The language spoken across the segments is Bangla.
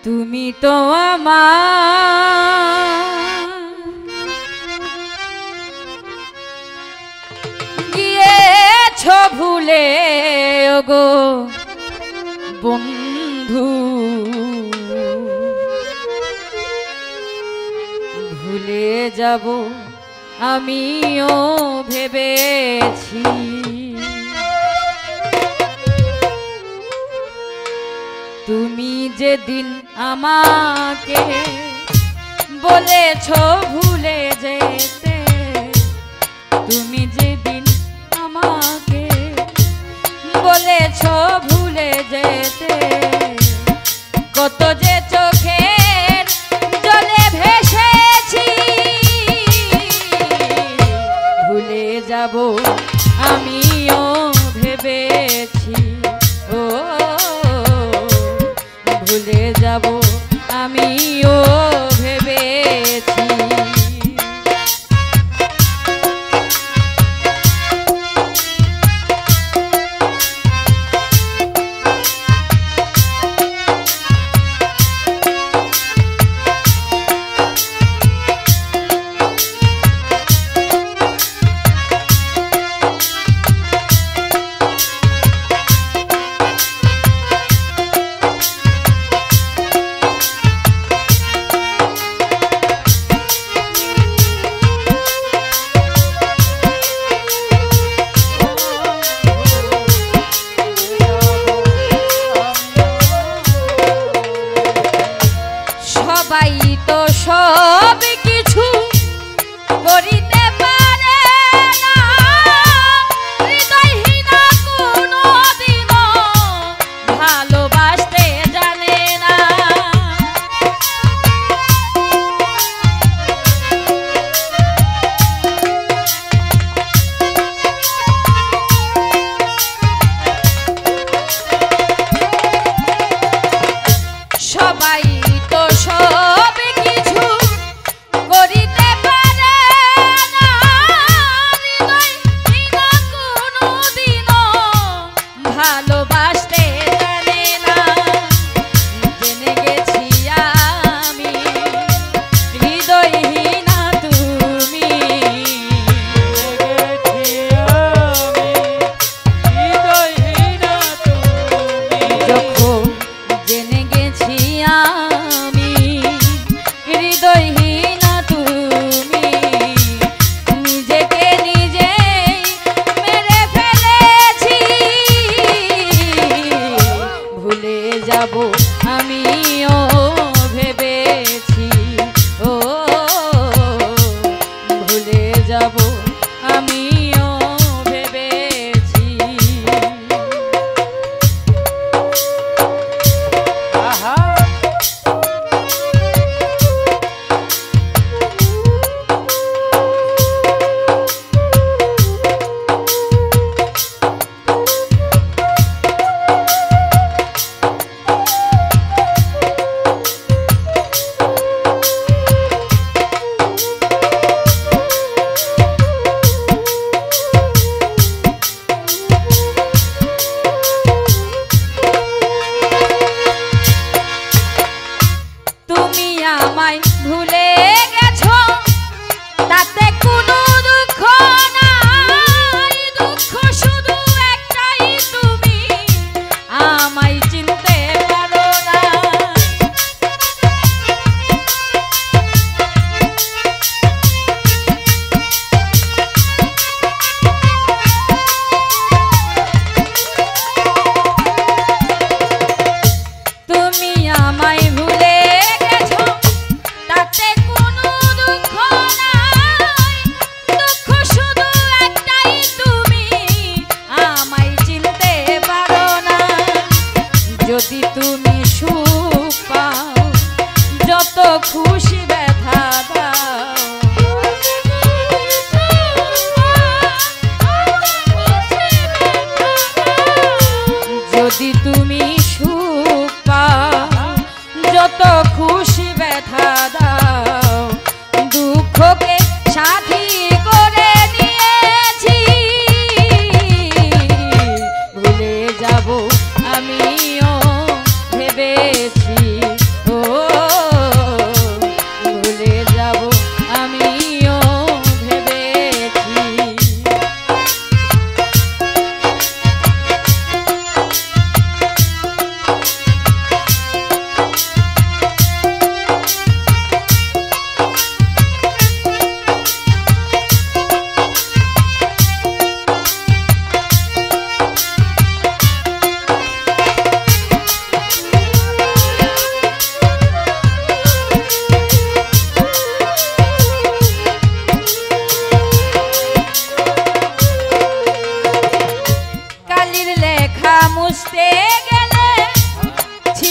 তুমি তো আমার গিয়েছ ভুলে ওগো বন্ধু, ভুলে যাব আমিও ভেবেছি। তুমি যেদিন আমাকে বলেছ ভুলে যেতে, তুমি যেদিন আমাকে বলেছ ভুলে যেতে, কত যে চোখের জলে ভেসেছি, ভুলে যাব আমিও ভেবেছি। ও ভুলে যাব আমিও ভেবেছি। সবাই তো সব কিছু করিতে পারে না, হৃদয়হীনা কোনোদিনও ভালোবাসতে জানে না। সবাই তো সব কিছু করিতে পারে না, হৃদয়হীনা কোনোদিনও ভালোবাসতে জানে না। জেনে গেছি আমি হৃদয়হীনা তুমি, যখন জেনে গেছি আমি হৃদয়হীনা তুমি, নিজেকে নিজেই মেরে ফেলেছি। ভুলে যাব আমিও ভেবেছি, ও ভুলে যাব আমিও ভেবেছি। তুমি আমায় ভুলে গেছো তাতে কোনো দুঃখ নাই, দুঃখ শুধু একটাই, তুমি আমায় চিনতে পারো না। তুমি আমায় ভুলে গেছো তাতে কোনো দুঃখ নাই, দুঃখ শুধু একটাই, তুমি আমায় চিনতে পারো না। যদি তুমি সুখ পাও যত খুশি ব্যথা দাও, যদি তুমি সুখ পাও যত খুশি ব্যথা দাও, দুঃখকে সাথী করে নিয়েছি। ভুলে যাব আমিও ভেবেছি, ও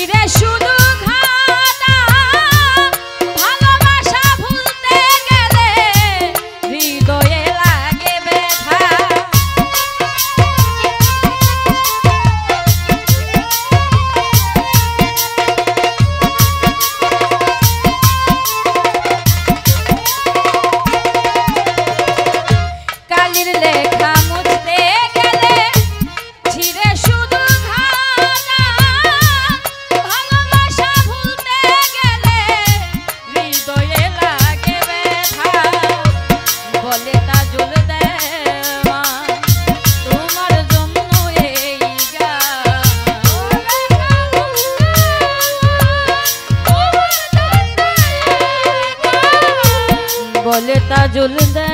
ছিঁড়ে শুধু ঘাটা ভালোবাসা ভুলতে গেলে হৃদয়ে লাগে ব্যথা কালির লেখা মুছতে গেলে ছিঁড়ে শুধু ঘাটা ভালোবাসা ভুলতে গেলে হৃদয়ে লাগে ব্যথা বলে তাজুল দেওয়া তোমার জন্য এই গান বলে তাজুল দেওয়া